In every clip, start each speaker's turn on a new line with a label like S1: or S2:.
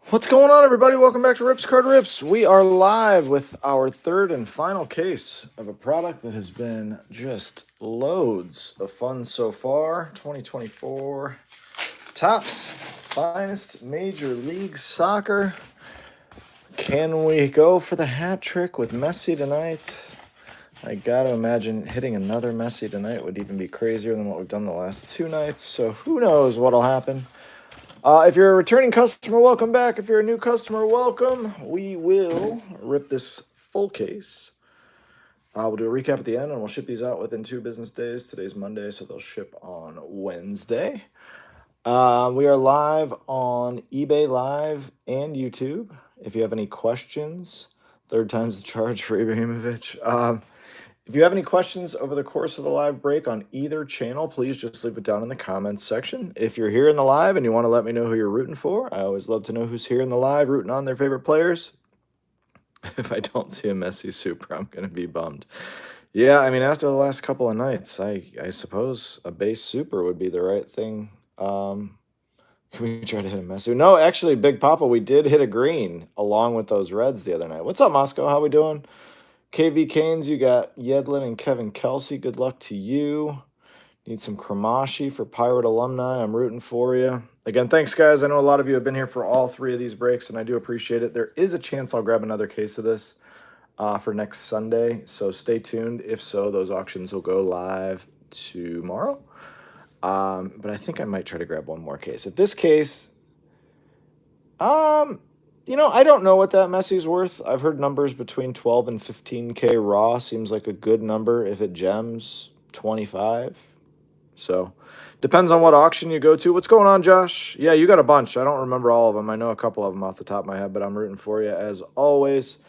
S1: What's going on, everybody? Welcome back to Rips Card Rips. We are live with our third and final case of a product that has been just loads of fun so far. 2024 Topps Finest Major League Soccer. Can we go for the hat trick with Messi tonight? I gotta imagine hitting another Messi tonight would even be crazier than what we've done the last two nights. So who knows what'll happen. If you're a returning customer, welcome back. If you're a new customer, welcome. We will rip this full case. We'll do a recap at the end, and we'll ship these out within 2 business days. Today's Monday, so they'll ship on Wednesday. We are live on eBay Live and YouTube. If you have any questions, third time's the charge for Ibrahimovic. If you have any questions over the course of the live break on either channel, please just leave it down in the comments section. If you're here in the live and you want to let me know who you're rooting for, I always love to know who's here in the live rooting on their favorite players. If I don't see a Messi Super, I'm going to be bummed. Yeah, I mean, after the last couple of nights, I suppose a base Super would be the right thing. Can we try to hit a Messi? No, actually, Big Papa, we did hit a green along with those reds the other night. What's up, Moscow? How we doing? KV Canes, you got Yedlin and Kevin Kelsey. Good luck to you. Need some Kramashi for Pirate Alumni. I'm rooting for you. Again, thanks, guys. I know a lot of you have been here for all 3 of these breaks, and I do appreciate it. There is a chance I'll grab another case of this for next Sunday, so stay tuned. If so, those auctions will go live tomorrow. But I think I might try to grab one more case. At this case, I don't know what that Messi's worth. I've heard numbers between 12 and 15K raw. Seems like a good number. If it gems, 25. So, depends on what auction you go to. What's going on, Josh? Yeah, you got a bunch. I don't remember all of them. I know a couple of them off the top of my head, but I'm rooting for you as always.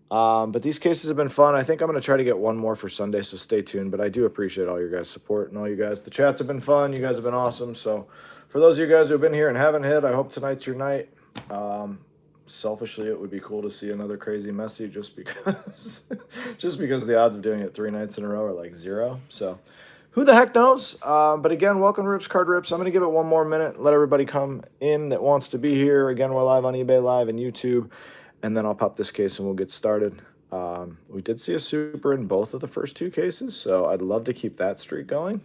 S1: But these cases have been fun. I think I'm going to try to get one more for Sunday, so stay tuned. But I do appreciate all your guys' support and all you guys. The chats have been fun. You guys have been awesome. So, for those of you guys who have been here and haven't hit, I hope tonight's your night. Selfishly, it would be cool to see another crazy Messi just because the odds of doing it 3 nights in a row are like 0. So who the heck knows? But again, welcome to Rips Card Rips. I'm going to give it one more minute, let everybody come in that wants to be here. Again, we're live on eBay Live and YouTube, and then I'll pop this case and we'll get started. We did see a Super in both of the first 2 cases, so I'd love to keep that streak going.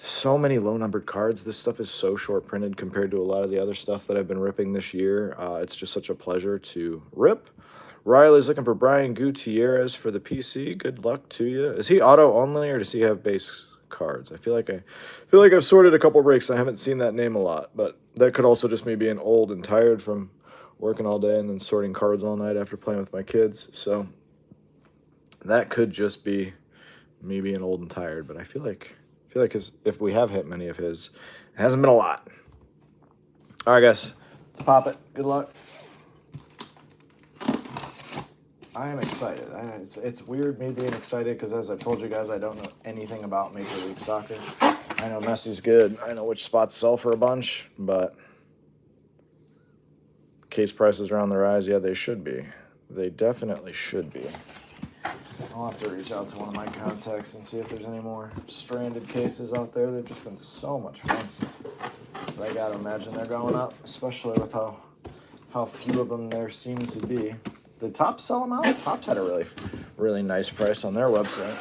S1: So many low-numbered cards. This stuff is so short-printed compared to a lot of the other stuff that I've been ripping this year. It's just such a pleasure to rip. Riley's looking for Brian Gutierrez for the PC. Good luck to you. Is he auto only, or does he have base cards? I feel like I've sorted a couple breaks. I haven't seen that name a lot, but that could also just me being old and tired from working all day and then sorting cards all night after playing with my kids. So that could just be me being old and tired, but I feel like if we have hit many of his, it hasn't been a lot. All right, guys, let's pop it. Good luck. I am excited. It's weird me being excited because, as I've told you guys, I don't know anything about Major League Soccer. I know Messi's good. I know which spots sell for a bunch, but case prices are on the rise. Yeah, they should be. They definitely should be. I'll have to reach out to one of my contacts and see if there's any more stranded cases out there. They've just been so much fun. But I gotta imagine they're going up, especially with how few of them there seem to be. Did Topps sell them out? Topps had a really nice price on their website.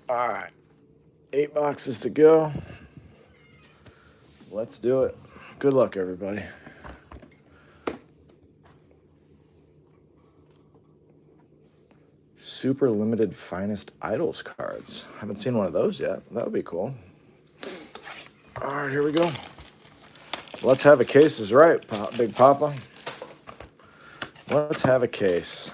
S1: All right, 8 boxes to go. Let's do it. Good luck, everybody. Super limited finest idols cards. Haven't seen one of those yet. That would be cool. All right, here we go. Let's have a case is right, Big Papa. Let's have a case.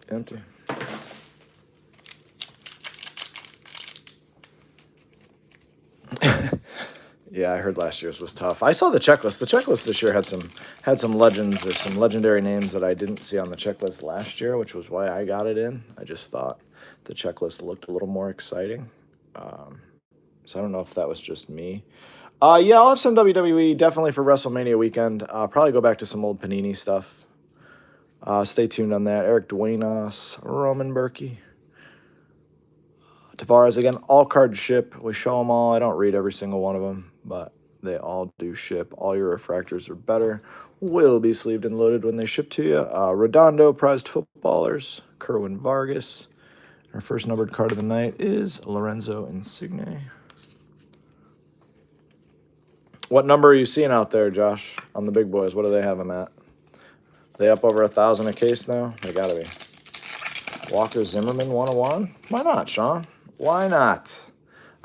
S1: Empty. Yeah, I heard last year's was tough. I saw the checklist. The checklist this year had some legends or some legendary names that I didn't see on the checklist last year, which was why I got it in. I just thought the checklist looked a little more exciting. So I don't know if that was just me. Yeah, I'll have some WWE definitely for WrestleMania weekend. Probably go back to some old Panini stuff. Stay tuned on that. Eric Duenas, Roman Berkey, Tavares again. All cards ship. We show them all. I don't read every single one of them, but they all do ship. All your refractors are better. Will be sleeved and loaded when they ship to you. Redondo, prized footballers. Kerwin Vargas. Our first numbered card of the night is Lorenzo Insigne. What number are you seeing out there, Josh, on the big boys? What do they have them at? They up over 1,000 a case now? They gotta be. Walker Zimmerman 101? Why not, Sean? Why not?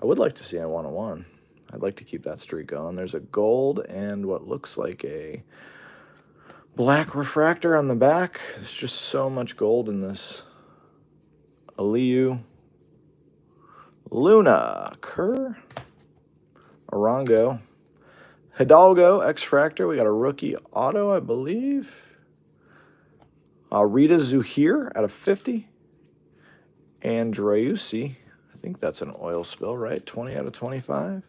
S1: I would like to see a 101. I'd like to keep that streak going. There's a gold and what looks like a black refractor on the back. There's just so much gold in this. Aliu. Luna. Kerr. Arango. Hidalgo, X-Fractor. We got a rookie auto, I believe. Rita Zuhir out of 50. Andreusi. I think that's an oil spill, right? 20 out of 25.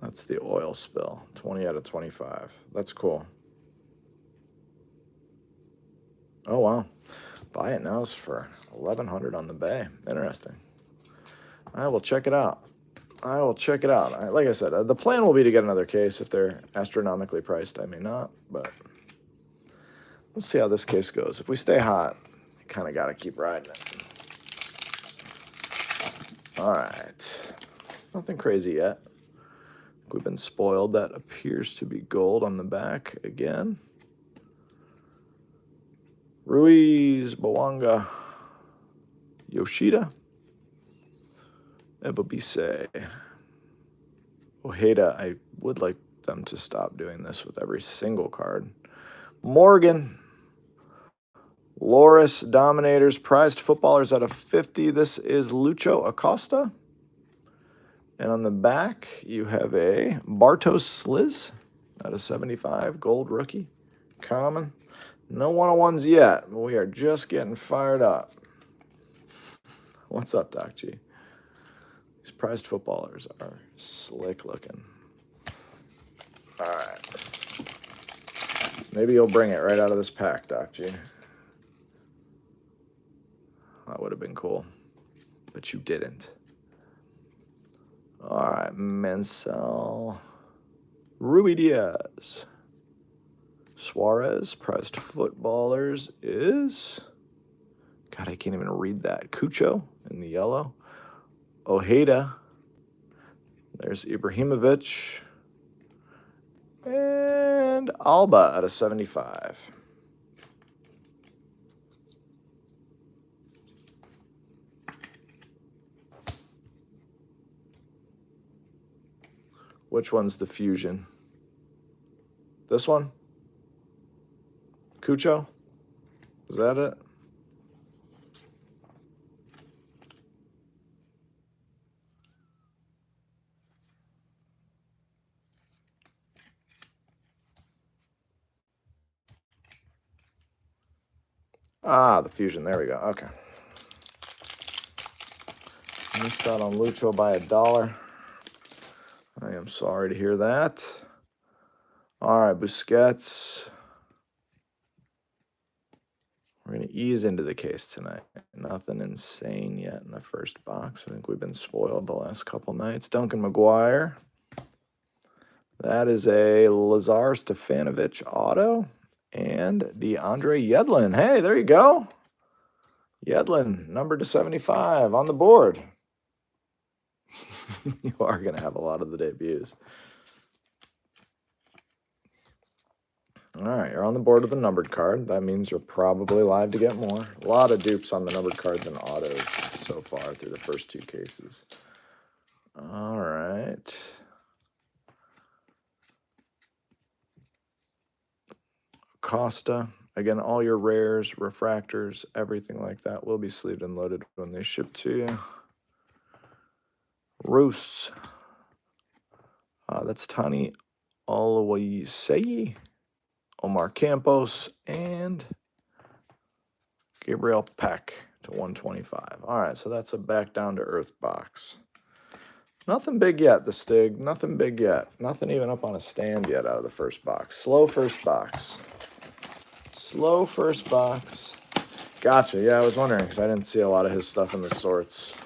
S1: That's the oil spill. 20 out of 25. That's cool. Oh, wow. Buy it now is for $1,100 on the bay. Interesting. I will check it out. Like I said, the plan will be to get another case. If they're astronomically priced, I may not, but we'll see how this case goes. If we stay hot, you kind of got to keep riding it. All right. Nothing crazy yet. We've been spoiled. That appears to be gold on the back again. Ruiz, Bawanga, Yoshida. Ebobise. Ojeda, I would like them to stop doing this with every single card. Morgan. Loris, Dominators, prized footballers out of 50. This is Lucho Acosta. And on the back, you have a Bartos Sliz out of 75. Gold rookie. Common. No 101s yet, but we are just getting fired up. What's up, Doc G? These prized footballers are slick looking. All right. Maybe you'll bring it right out of this pack, Doc G. That would have been cool, but you didn't. All right, Mansell. Rui Diaz. Suarez, prized footballers is... God, I can't even read that. Cucho in the yellow. Ojeda. There's Ibrahimovic. And Alba out of 75. Which one's the fusion? This one? Cucho? Is that it? Ah, the fusion. There we go. Okay. Missed out on Lucho by $1. I am sorry to hear that. All right, Busquets. We're going to ease into the case tonight. Nothing insane yet in the first box. I think we've been spoiled the last couple nights. Duncan McGuire. That is a Lazar Stefanovic auto. And DeAndre Yedlin. Hey, there you go. Yedlin, number to 75 on the board. You are going to have a lot of the debuts. All right, you're on the board with a numbered card. That means you're probably live to get more. A lot of dupes on the numbered cards and autos so far through the first two cases. All right. Costa. Again, all your rares, refractors, everything like that will be sleeved and loaded when they ship to you. Roos. That's Tani Oluwaseyi, Omar Campos, and Gabriel Peck to 125. All right, so that's a back down to earth box. Nothing big yet, the Stig. Nothing big yet. Nothing even up on a stand yet out of the first box. Slow first box. Slow first box. Gotcha. Yeah, I was wondering because I didn't see a lot of his stuff in the sorts.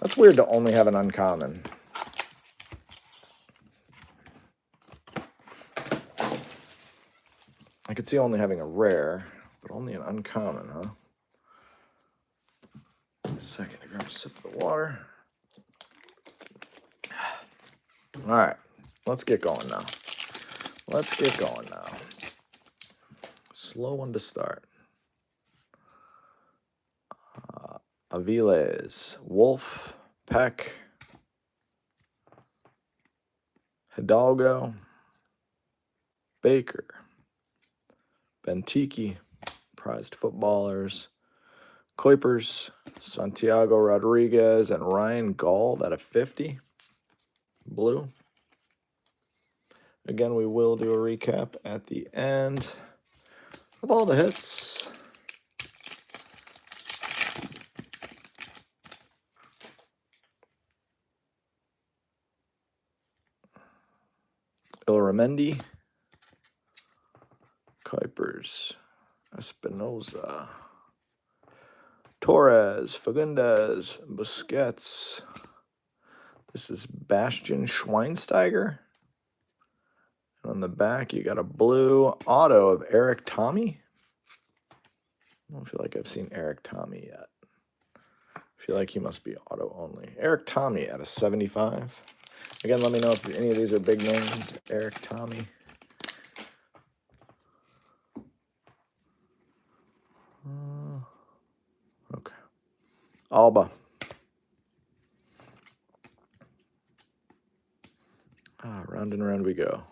S1: That's weird to only have an uncommon. I could see only having a rare, but only an uncommon, huh? A second to grab a sip of the water. All right, let's get going now. Let's get going now. Slow one to start. Aviles, Wolf, Peck, Hidalgo, Baker, Benteke, prized footballers, Kuipers, Santiago Rodriguez, and Ryan Gauld at a 50. Blue. Again, we will do a recap at the end of all the hits. Ilramendi, Kuipers, Espinoza, Torres, Fagundes, Busquets. This is Bastian Schweinsteiger. And on the back, you got a blue auto of Eric Tommy. I don't feel like I've seen Eric Tommy yet. I feel like he must be auto only. Eric Tommy at a 75. Again, let me know if any of these are big names. Eric Tommy. Okay. Alba. Round and round we go.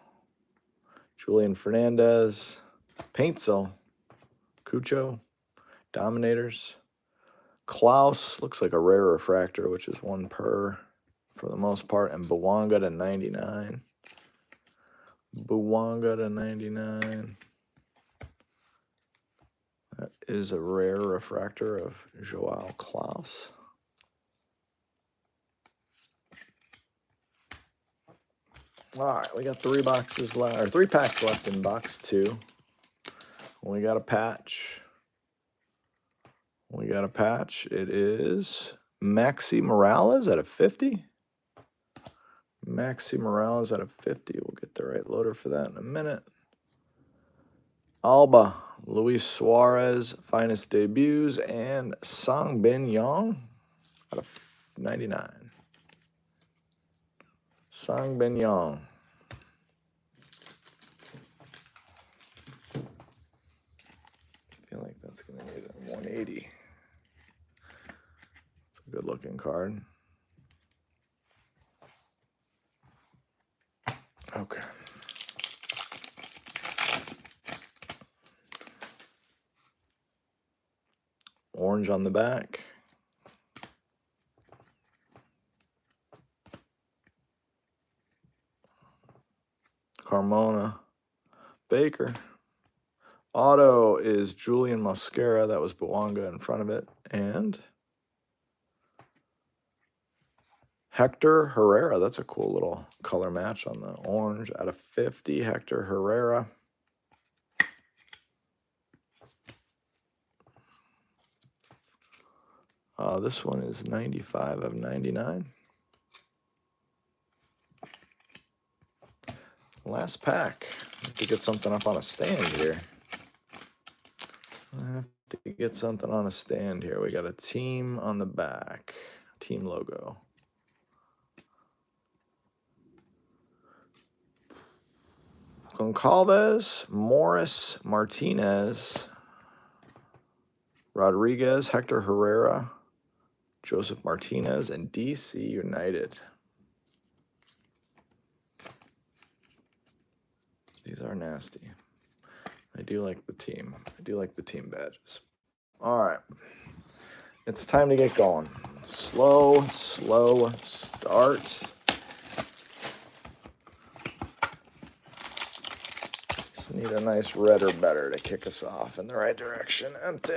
S1: Julian Fernandez. Paintsel. Cucho. Dominators. Klaus. Looks like a rare refractor, which is 1 per for the most part. And Bouanga to 99. Bouanga to 99. That is a rare refractor of Joao Klaus. All right, we got 3 boxes left, or 3 packs left in box 2. We got a patch. We got a patch. It is Maxi Morales at a 50. Maxi Morales at a 50. We'll get the right loader for that in a minute. Alba, Luis Suarez, finest debuts, and Sang Bin Yong at a 99. Sang Bin Yong. I feel like that's going to need a 180. It's a good looking card. Okay. Orange on the back. Carmona. Baker. Auto is Julian Mosquera. That was Bouanga in front of it. And Hector Herrera. That's a cool little color match on the orange. Out of 50, Hector Herrera. This one is 95 of 99. Last pack. I have to get something up on a stand here. I have to get something on a stand here. We got a team on the back. Team logo. Goncalves, Morris, Martinez, Rodriguez, Hector Herrera, Joseph Martinez, and DC United. These are nasty. I do like the team. I do like the team badges. All right. It's time to get going. Slow start. Just need a nice red or better to kick us off in the right direction. Empty.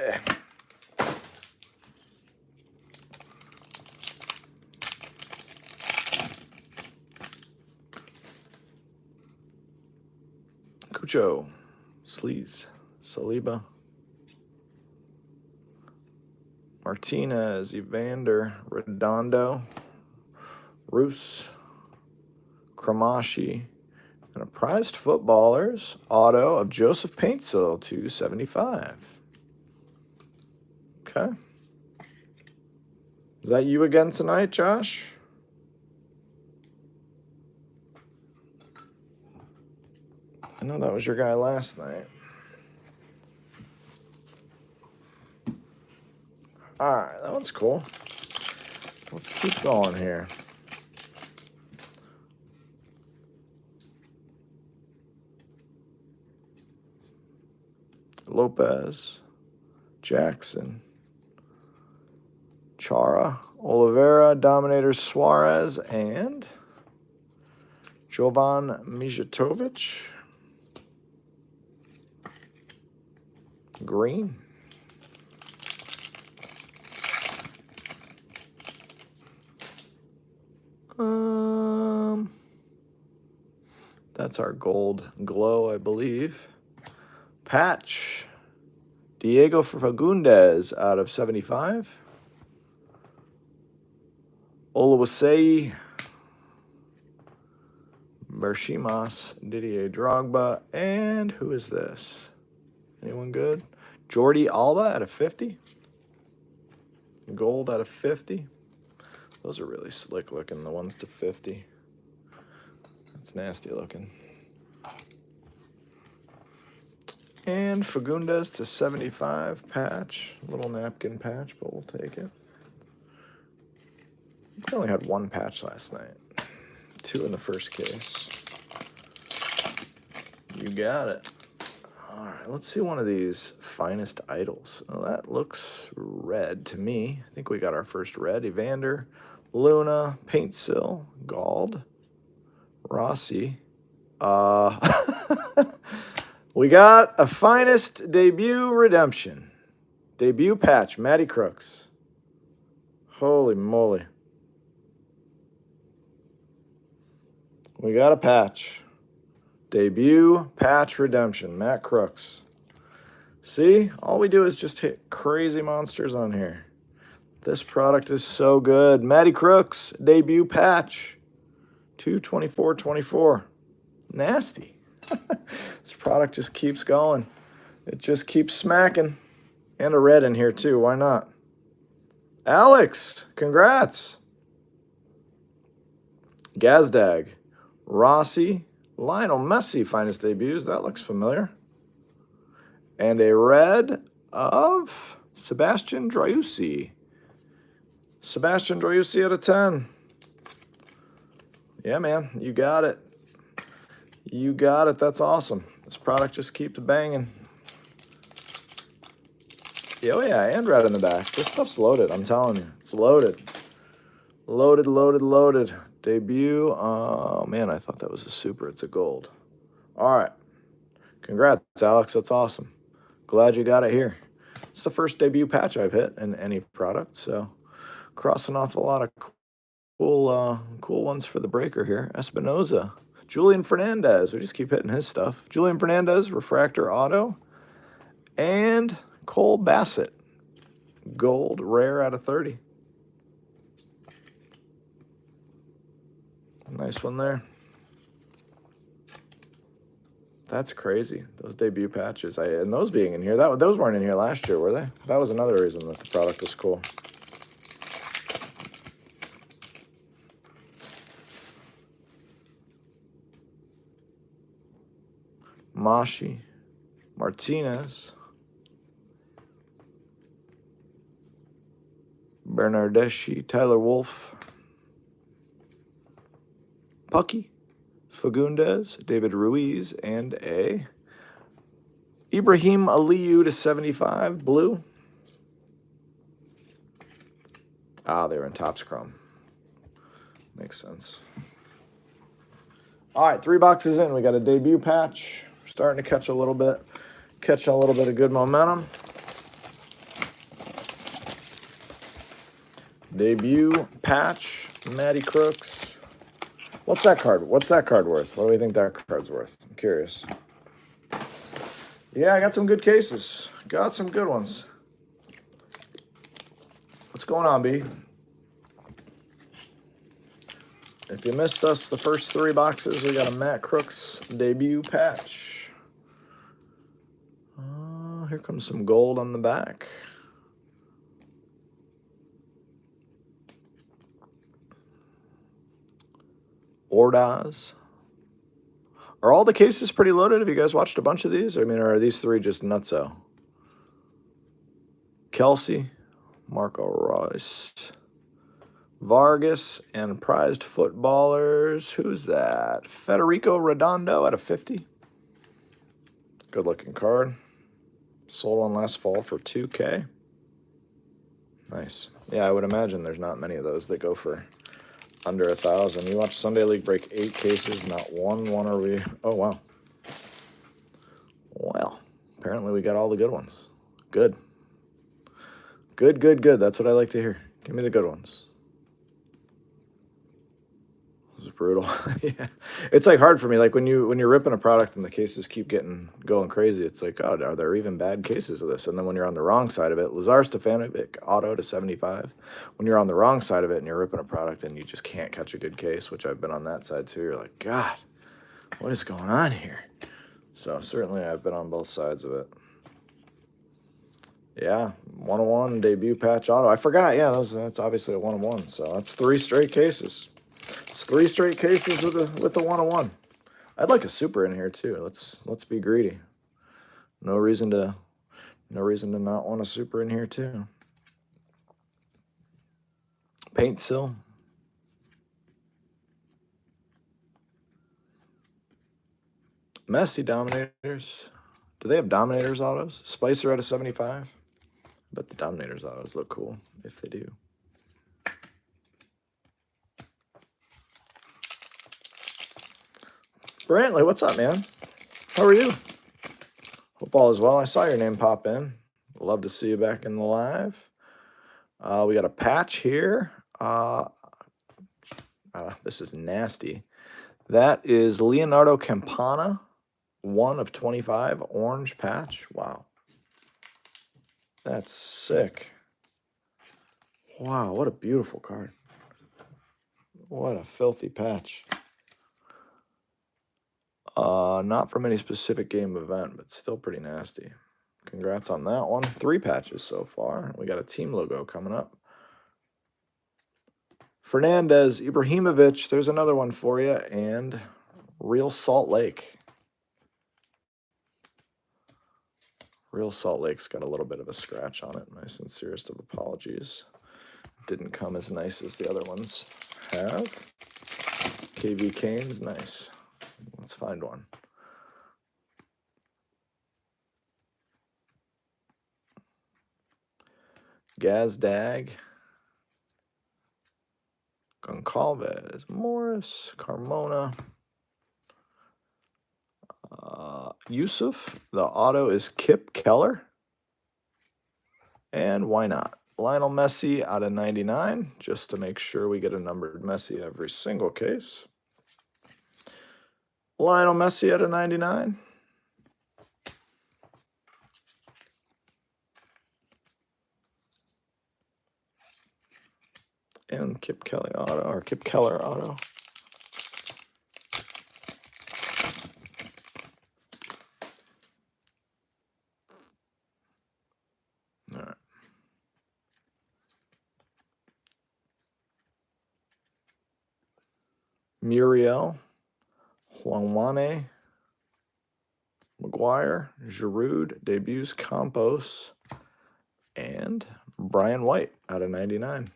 S1: Cucho, Sleaze, Saliba, Martinez, Evander, Redondo, Roos, Kramashi, and a prized footballers auto of Joseph Paintsill, 275. Okay. Is that you again tonight, Josh? I know that was your guy last night. All right, that one's cool. Let's keep going here. Lopez, Jackson, Chara, Oliveira, Dominator Suarez, and Jovan Mijatovic. Green. That's our gold glow, I believe. Patch. Diego Fagundes out of 75. Oluwaseyi. Bershimas. Didier Drogba. And who is this? Anyone good? Jordi Alba out of 50. Gold out of 50. Those are really slick looking, the ones to 50. That's nasty looking. And Fagundes to 75 patch. Little napkin patch, but we'll take it. We only had one patch last night. 2 in the first case. You got it. All right, let's see one of these finest idols. Well, that looks red to me. I think we got our first red. Evander, Luna, Paintsill, Gald, Rossi. We got a finest debut redemption. Debut patch, Matty Crooks. Holy moly. We got a patch. Debut patch redemption, Matt Crooks. See, all we do is just hit crazy monsters on here. This product is so good. Matty Crooks, debut patch. 224.24. Nasty. This product just keeps going. It just keeps smacking. And a red in here too. Why not? Alex, congrats. Gazdag, Rossi, Lionel Messi, finest debuts. That looks familiar. And a red of Sebastian Driussi. Sebastian Driussi out of 10. Yeah, man, you got it. You got it. That's awesome. This product just keeps banging. Oh, yeah, and red in the back. This stuff's loaded, I'm telling you. It's loaded. Loaded, loaded, loaded. Debut. Oh, man, I thought that was a super. It's a gold. All right. Congrats, Alex. That's awesome. Glad you got it here. It's the first debut patch I've hit in any product, so crossing off a lot of cool ones for the breaker here. Espinoza. Julian Fernandez. We just keep hitting his stuff. Julian Fernandez, refractor auto. And Cole Bassett. Gold, rare out of 30. Nice one there. That's crazy. Those debut patches. And those being in here. Those weren't in here last year, were they? That was another reason that the product was cool. Mashi, Martinez, Bernardeschi, Tyler Wolf, Pucky, Fagundes, David Ruiz, and a Ibrahim Aliyu to 75, blue. Ah, they were in Topps Chrome. Makes sense. All right, 3 boxes in. We got a debut patch. We're starting to catching a little bit of good momentum. Debut patch, Matty Crooks. What's that card? What's that card worth? What do we think that card's worth? I'm curious. Yeah, I got some good cases. Got some good ones. What's going on, B? If you missed us, the first 3 boxes, we got a Matt Crooks debut patch. Here comes some gold on the back. Ordaz. Are all the cases pretty loaded? Have you guys watched a bunch of these? I mean, are these 3 just nutso? Kelsey, Marco Royce, Vargas, and prized footballers. Who's that? Federico Redondo at a 50. Good looking card. Sold on last fall for $2K. Nice. Yeah, I would imagine there's not many of those that go for under 1,000. You watch Sunday League break 8 cases, not one are we. Oh, wow. Well, apparently we got all the good ones. Good. Good. That's what I like to hear. Give me the good ones. This is brutal. Yeah, it's like hard for me. Like when you're ripping a product and the cases keep going crazy. It's like, God, are there even bad cases of this? And then when you're on the wrong side of it, Lazar Stefanovic auto to 75. When you're on the wrong side of it and you're ripping a product and you just can't catch a good case, which I've been on that side too. You're like, God, what is going on here? So certainly I've been on both sides of it. Yeah, 101 debut patch auto. I forgot. Yeah, that's obviously a 101. So that's 3 straight cases. It's 3 straight cases with the 101. I'd like a super in here too. Let's be greedy. No reason to not want a super in here too. Paint Sill. Messi Dominators. Do they have Dominators autos? Spicer at a 75. I bet the Dominators autos look cool if they do. Brantley, what's up, man? How are you? Hope all is well. I saw your name pop in. Love to see you back in the live. We got a patch here. This is nasty. That is Leonardo Campana, 1 of 25, orange patch. Wow. That's sick. Wow, what a beautiful card. What a filthy patch. Not from any specific game event, but still pretty nasty. Congrats on that one. 3 patches so far. We got a team logo coming up. Fernandez, Ibrahimovic, there's another one for you, and Real Salt Lake. Real Salt Lake's got a little bit of a scratch on it. My sincerest of apologies. Didn't come as nice as the other ones have. KV Canes, nice. Let's find one. Gazdag. Goncalves, Morris, Carmona. Yusuf, the auto is Kip Keller. And why not? Lionel Messi out of 99, just to make sure we get a numbered Messi every single case. Lionel Messi out of 99. And Kip Keller auto. All right. Muriel, Huangwane, McGuire, Giroud, debuts, Campos, and Brian White out of 99.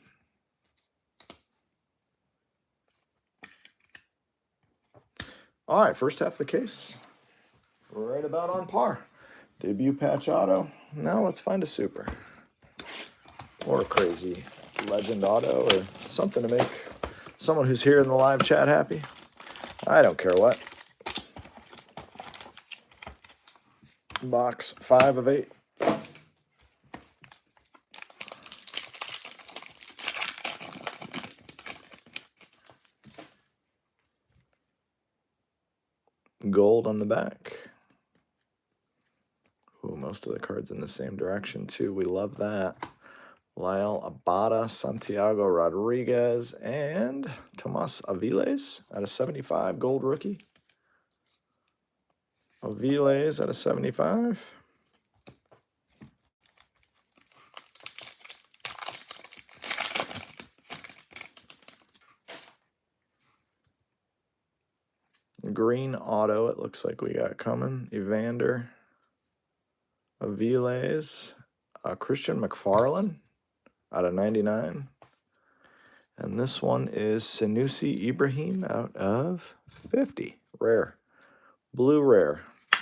S1: All right, first half of the case. Right about on par. Debut patch auto. Now let's find a super. Or a crazy legend auto or something to make someone who's here in the live chat happy. I don't care what. Box 5 of 8. Gold on the back. Ooh, most of the cards in the same direction, too. We love that. Lyle Abada, Santiago Rodriguez, and Tomas Aviles at a 75, gold rookie. Aviles at a 75. Green auto, it looks like we got coming. Evander Aviles, Christian McFarland out of 99. And this one is Sanusi Ibrahim out of 50. Rare. Blue rare. I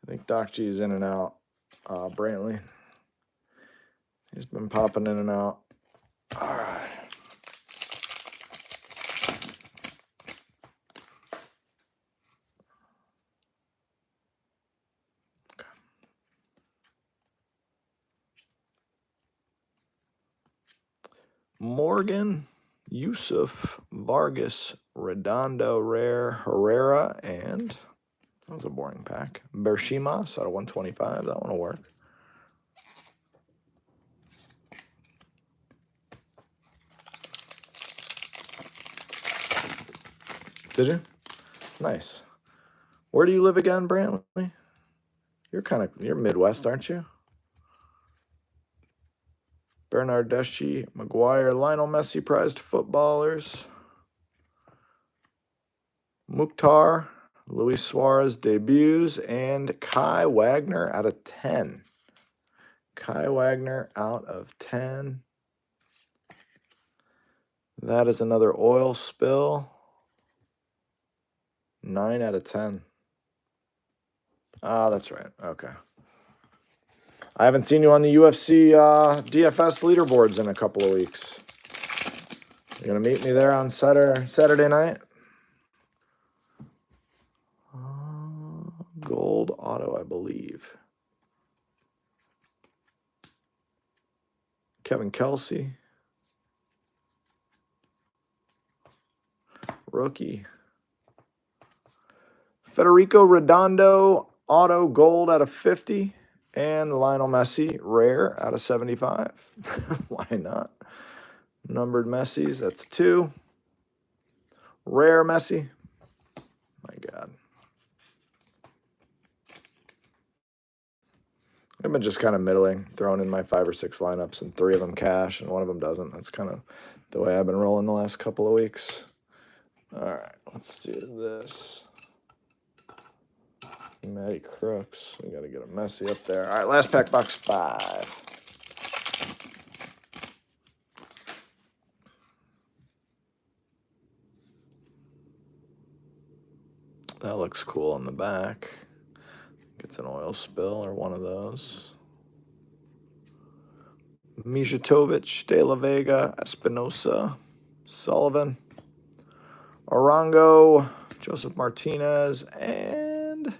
S1: think Doc G is in and out. Brantley. He's been popping in and out. All right. Morgan, Yusuf, Vargas, Redondo, Rare, Herrera, and that was a boring pack. Bershimas out of 125. That one will work. Did you? Nice. Where do you live again, Brantley? You're Midwest, aren't you? Bernardeschi, McGuire, Lionel Messi prized footballers. Mukhtar, Luis Suarez debuts, and Kai Wagner out of 10. Kai Wagner out of 10. That is another oil spill. 9 out of 10. Ah, that's right. Okay. I haven't seen you on the UFC DFS leaderboards in a couple of weeks. You're going to meet me there on Saturday night? Gold auto, I believe. Kevin Kelsey. Rookie. Federico Redondo, auto gold out of 50. And Lionel Messi, rare out of 75. Why not? Numbered Messis, that's 2. Rare Messi. My God. I've been just kind of middling, throwing in my 5 or 6 lineups, and 3 of them cash, and 1 of them doesn't. That's kind of the way I've been rolling the last couple of weeks. All right, let's do this. Matty Crooks. We got to get a Messi up there. All right, last pack, box 5. That looks cool on the back. It's an oil spill or one of those. Mijatovic, De La Vega, Espinosa, Sullivan, Arango, Joseph Martinez, and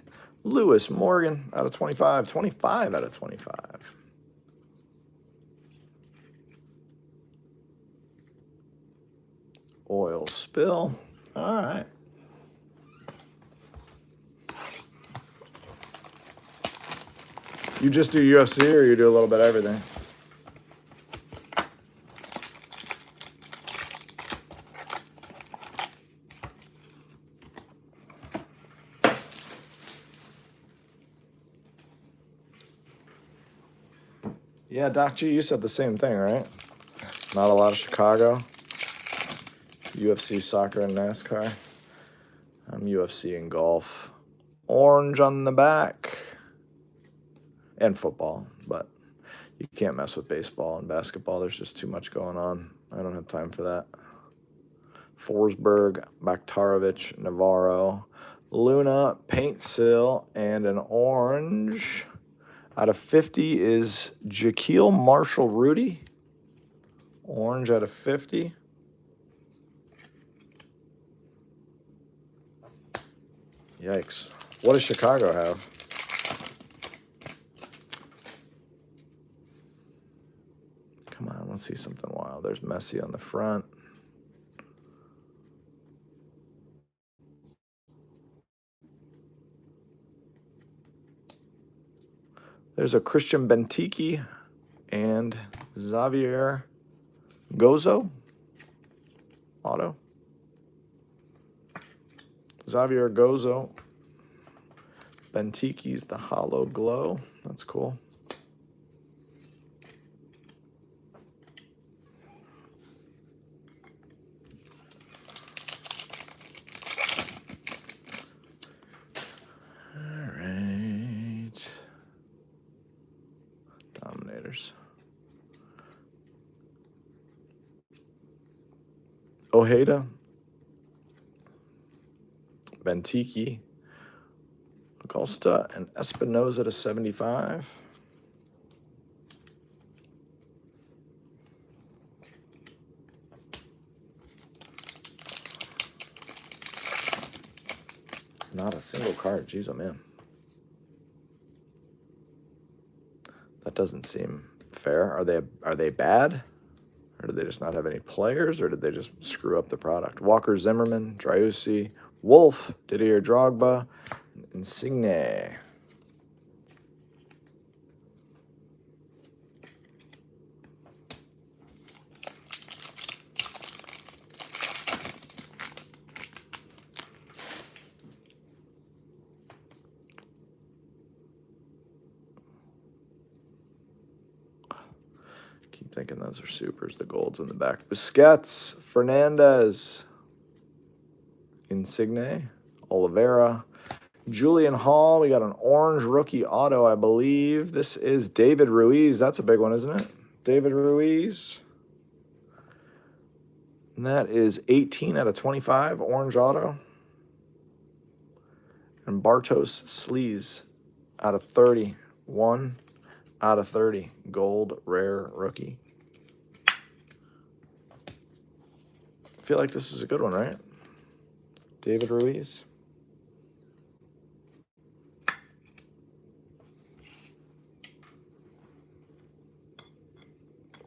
S1: Lewis Morgan out of 25. 25 out of 25. Oil spill. All right. You just do UFC or you do a little bit of everything? Yeah, Doc G, you said the same thing, right? Not a lot of Chicago. UFC, soccer, and NASCAR. I'm UFC and golf. Orange on the back. And football, but you can't mess with baseball and basketball. There's just too much going on. I don't have time for that. Forsberg, Bakhtarovich, Navarro, Luna, Paint Sill, and an orange. Out of 50 is Jaquil Marshall Rudy. Orange out of 50. Yikes. What does Chicago have? Come on, let's see something wild. There's Messi on the front. There's a Christian Benteke and Xavier Gozo auto. Xavier Gozo. Benteke's the hollow glow. That's cool. All right. Dominators. Ojeda. Benteke. Acosta and Espinoza to 75. Not a single card. Jeez, oh man. That doesn't seem fair. Are they bad? Or did they just not have any players? Or did they just screw up the product? Walker Zimmerman, Driussi, Wolf, Didier Drogba, Insigne. Keep thinking those are supers. The gold's in the back. Busquets, Fernandez, Insigne, Oliveira, Julian Hall. We got an orange rookie auto, I believe. This is David Ruiz. That's a big one, isn't it? David Ruiz. And that is 18 out of 25, orange auto. And Bartosz Slees out of 30, 1 out of 30, gold rare rookie. I feel like this is a good one, right? David Ruiz.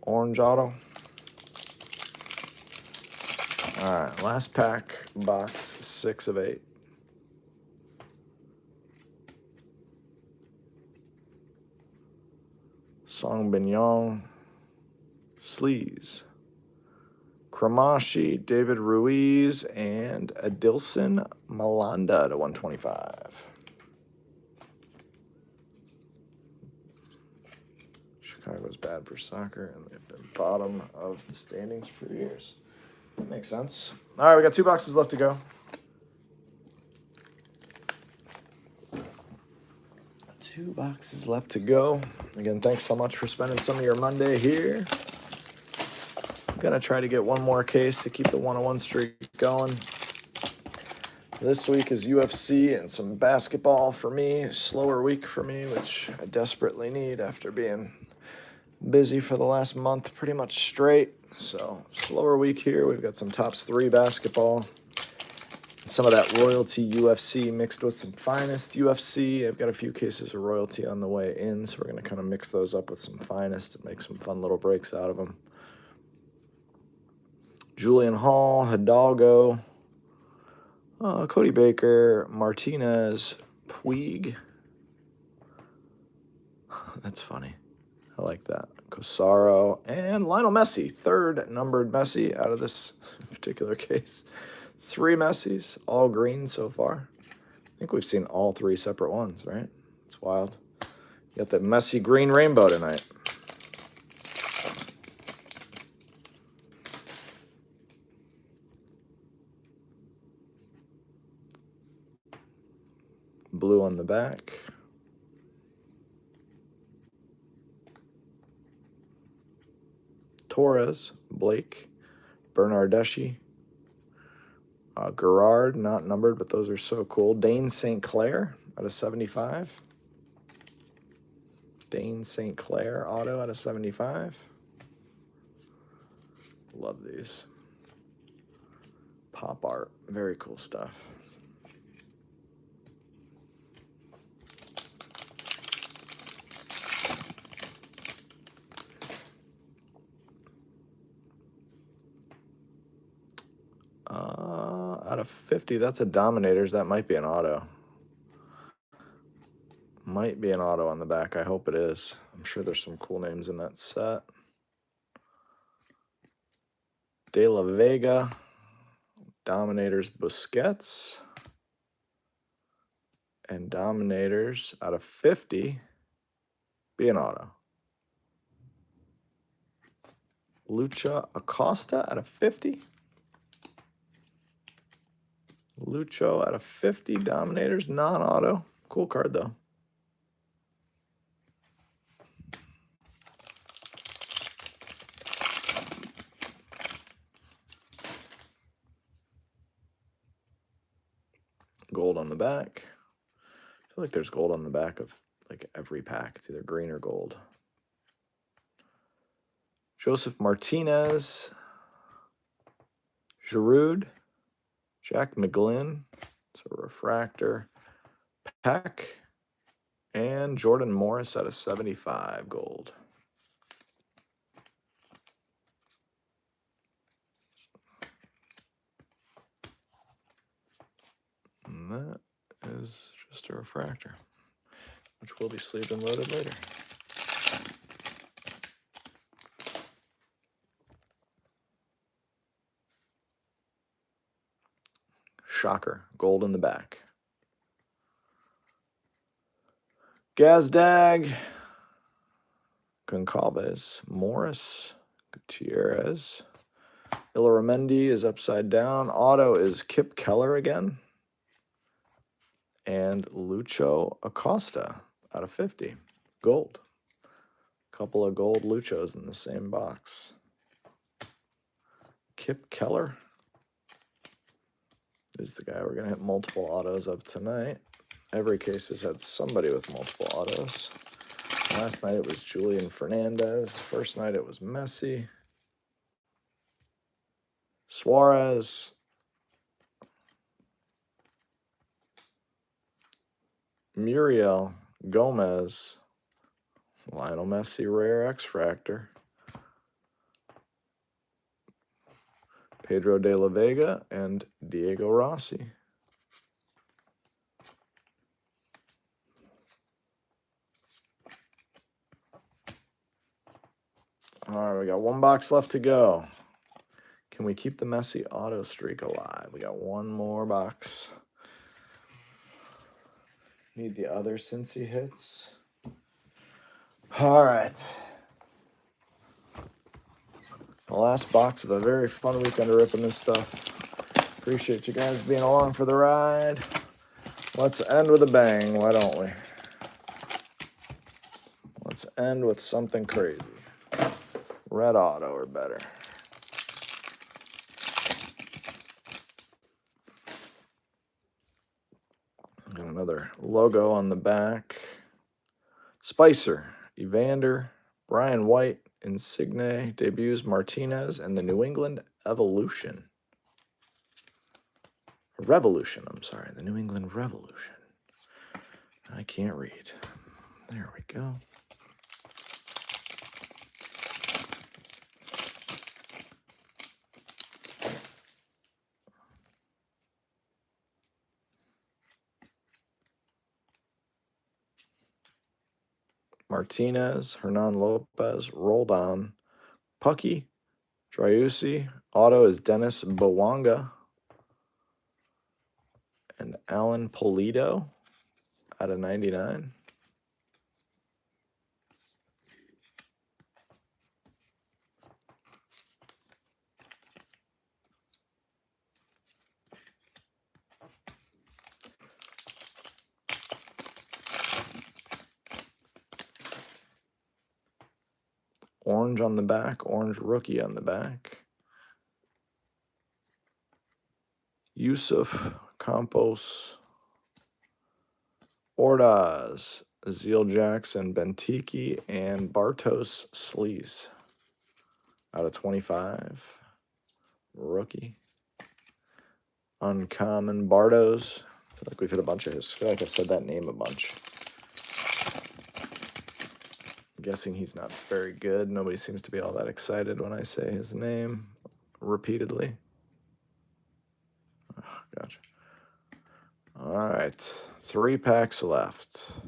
S1: Orange auto. All right, last pack, box 6 of 8. Song Binyong, Sleaze, Kramashi, David Ruiz, and Adilson Malanda to 125. Chicago's bad for soccer, and they've been bottom of the standings for years. That makes sense. All right, we got 2 boxes left to go. 2 boxes left to go. Again, thanks so much for spending some of your Monday here. I'm going to try to get one more case to keep the 101 streak going. This week is UFC and some basketball for me. Slower week for me, which I desperately need after being busy for the last month pretty much straight. So slower week here. We've got some Tops 3 basketball. Some of that Royalty UFC mixed with some Finest UFC. I've got a few cases of Royalty on the way in, so we're going to kind of mix those up with some Finest and make some fun little breaks out of them. Julian Hall, Hidalgo, Cody Baker, Martinez, Puig. That's funny. I like that. Cosaro and Lionel Messi, 3rd numbered Messi out of this particular case. 3 Messis, all green so far. I think we've seen all 3 separate ones, right? It's wild. You got the Messi green rainbow tonight. Blue on the back. Torres, Blake, Bernardeschi, Gerard, not numbered, but those are so cool. Dane St. Clair out of 75. Dane St. Clair auto out of 75. Love these. Pop art. Very cool stuff. Out of 50, that's a Dominators. That might be an auto. Might be an auto on the back. I hope it is. I'm sure there's some cool names in that set. De La Vega, Dominators Busquets, and Dominators out of 50, be an auto. Lucha Acosta out of 50. Lucho out of 50, Dominators, non-auto. Cool card, though. Gold on the back. I feel like there's gold on the back of like every pack. It's either green or gold. Joseph Martinez, Giroud, Jack McGlynn, it's a refractor, Peck, and Jordan Morris out of 75 gold. And that is just a refractor, which will be sleeved and loaded later. Shocker, gold in the back. Gazdag, Goncalves, Morris, Gutierrez. Illaramendi is upside down. Auto is Kip Keller again. And Lucho Acosta out of 50. Gold. Couple of gold Luchos in the same box. Kip Keller is the guy we're going to hit multiple autos of tonight. Every case has had somebody with multiple autos. Last night it was Julian Fernandez. First night it was Messi. Suarez. Muriel Gomez. Lionel Messi Rare X-Fractor. Pedro de la Vega and Diego Rossi. All right, we got one box left to go. Can we keep the Messi auto streak alive? We got one more box. Need the other Cincy hits. All right. The last box of a very fun weekend of ripping this stuff. Appreciate you guys being along for the ride. Let's end with a bang, why don't we? Let's end with something crazy. Red auto or better. Got another logo on the back. Spicer, Evander, Brian White, Insigne, debuts Martinez, and the New England Revolution, I'm sorry, the New England Revolution. I can't read. There we go. Martinez, Hernan Lopez, Roldan, Pucky, Driussi. Auto is Dennis Bowanga. And Alan Pulido out of 99. Orange on the back, orange rookie on the back. Yusuf, Campos, Ordaz, Azeel Jackson, Benteke, and Bartos Sleaze out of 25. Rookie. Uncommon Bartos. I feel like we've hit a bunch of his. I feel like I've said that name a bunch. I'm guessing he's not very good. Nobody seems to be all that excited when I say his name repeatedly. Oh, gotcha. All right. 3 packs left.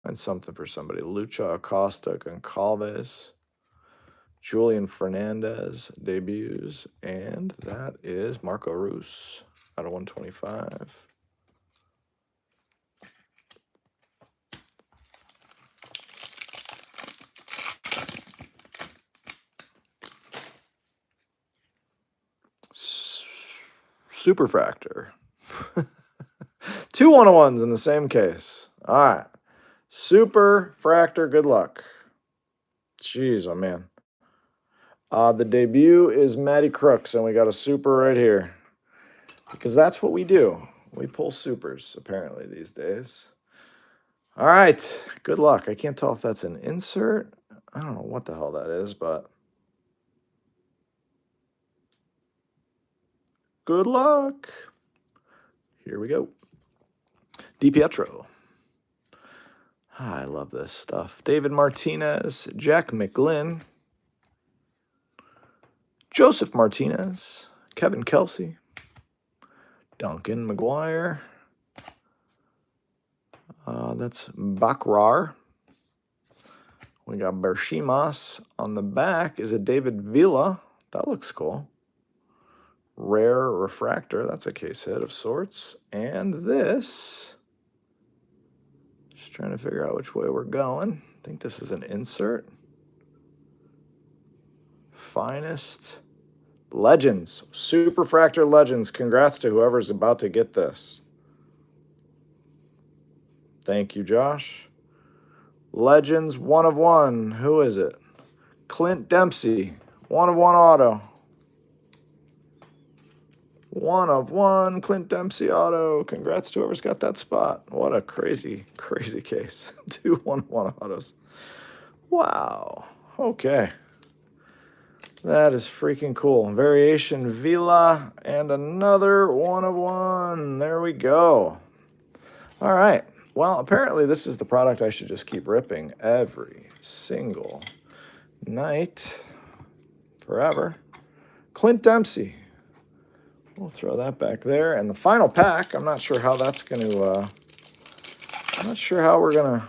S1: Find something for somebody. Lucha Acosta, Goncalves, Julian Fernandez debuts, and that is Marco Reus out of 125. Superfractor. 2 101s in the same case. All right. Superfractor, good luck. Jeez, oh man. The debut is Matty Crooks, and we got a super right here. Because that's what we do. We pull supers, apparently, these days. All right. Good luck. I can't tell if that's an insert. I don't know what the hell that is, but good luck. Here we go. DiPietro. I love this stuff. David Martinez, Jack McGlynn, Joseph Martinez, Kevin Kelsey, Duncan McGuire. That's Bakrar. We got Bershimas. On the back is a David Villa. That looks cool. Rare refractor. That's a case hit of sorts. And this, just trying to figure out which way we're going. I think this is an insert. Finest Legends. Superfractor Legends. Congrats to whoever's about to get this. Thank you, Josh. Legends 1 of 1. Who is it? Clint Dempsey. 1 of 1 auto. 1 of 1 Clint Dempsey auto. Congrats to whoever's got that spot. What a crazy, crazy case. 2 1-1 autos. Wow. Okay. That is freaking cool. Variation Villa and another 1 of 1. There we go. All right. Well, apparently this is the product I should just keep ripping every single night forever. Clint Dempsey. We'll throw that back there. And the final pack, I'm not sure how that's going to, I'm not sure how we're going to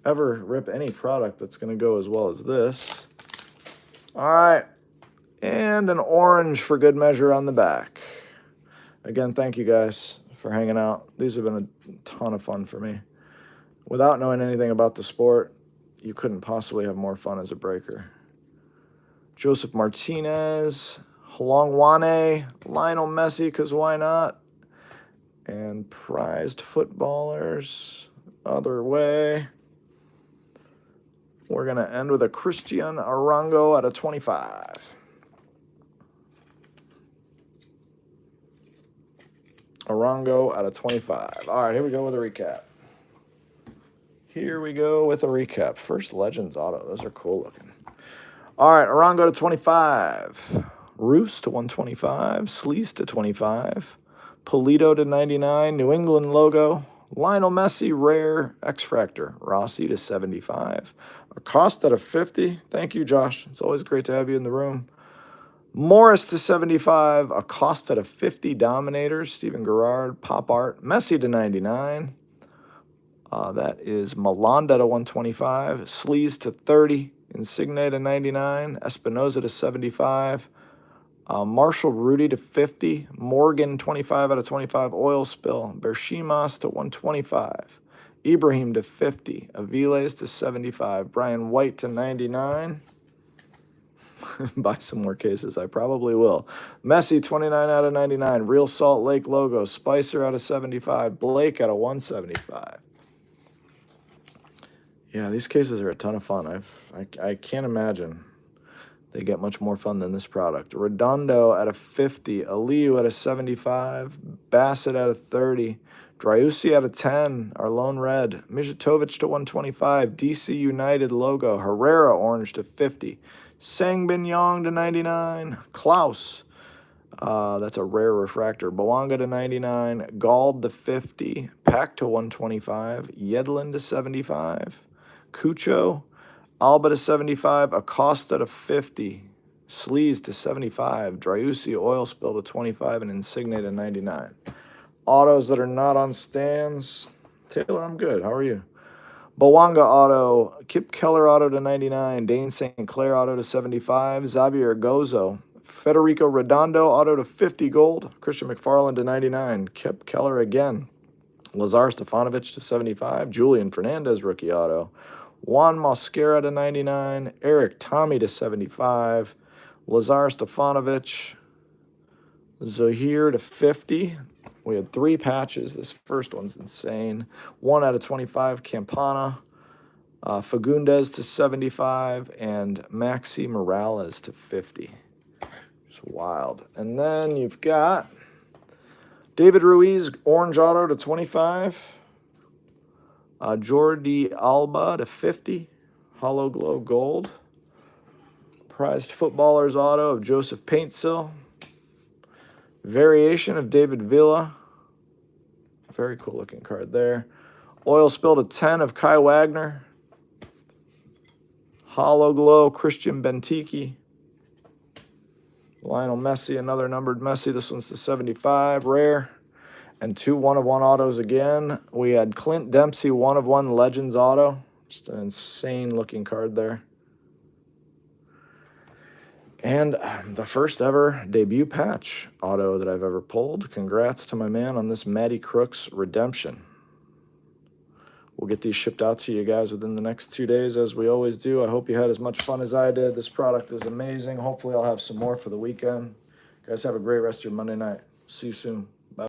S1: ever rip any product that's going to go as well as this. All right. And an orange for good measure on the back. Again, thank you guys for hanging out. These have been a ton of fun for me. Without knowing anything about the sport, you couldn't possibly have more fun as a breaker. Joseph Martinez, Halongwane, Lionel Messi, because why not? And prized footballers, other way. We're going to end with a Christian Arango out of 25. Arango out of 25. All right, here we go with a recap. Here we go with a recap. First Legends auto. Those are cool looking. All right, Arango to 25. Roos to 125. Sleaze to 25. Polito to 99. New England logo. Lionel Messi, rare X-Fractor. Rossi to 75. Acosta to 50. Thank you, Josh. It's always great to have you in the room. Morris to 75, Acosta to 50, Dominators, Steven Gerrard, Pop Art, Messi to 99. That is Malanda to 125, Sleaze to 30, Insigne to 99, Espinoza to 75, Marshall Rudy to 50, Morgan 25 out of 25, Oil Spill, Bershimas to 125, Ibrahim to 50, Aviles to 75, Brian White to 99. Buy some more cases. I probably will. Messi, 29 out of 99. Real Salt Lake logo. Spicer out of 75. Blake out of 175. Yeah, these cases are a ton of fun. I can't imagine they get much more fun than this product. Redondo out of 50. Aliu out of 75. Bassett out of 30. Driussi out of 10. Our lone red. Mijatovic to 125. DC United logo. Herrera orange to 50. Sangbin Yong to 99. Klaus, that's a rare refractor. Belonga to 99. Gald to 50. Pack to 125. Yedlin to 75. Cucho. Alba to 75. Acosta to 50. Sleaze to 75. Driussi Oil Spill to 25. And Insigne to 99. Autos that are not on stands. Taylor, I'm good. How are you? Bowanga auto, Kip Keller auto to 99, Dane St. Clair auto to 75, Xavier Gozo, Federico Redondo auto to 50 gold, Christian McFarland to 99, Kip Keller again, Lazar Stefanovic to 75, Julian Fernandez rookie auto, Juan Mosquera to 99, Eric Tommy to 75, Lazar Stefanovic, Zahir to 50. We had 3 patches. This first one's insane. 1 out of 25, Campana. Fagundes to 75, and Maxi Morales to 50. Just wild. And then you've got David Ruiz, orange auto to 25. Jordi Alba to 50. Hollow Glow Gold. Prized Footballers auto of Joseph Paintsill. Variation of David Villa. Very cool looking card there. Oil Spill to 10 of Kai Wagner. Hollow Glow Christian Benteke. Lionel Messi, another numbered Messi. This one's to 75, rare. And 2 1-of-1 autos again. We had Clint Dempsey 1-of-1 Legends auto. Just an insane looking card there. And the first ever debut patch auto that I've ever pulled. Congrats to my man on this Matty Crooks redemption. We'll get these shipped out to you guys within the next 2 days, as we always do. I hope you had as much fun as I did. This product is amazing. Hopefully I'll have some more for the weekend. Guys, have a great rest of your Monday night. See you soon.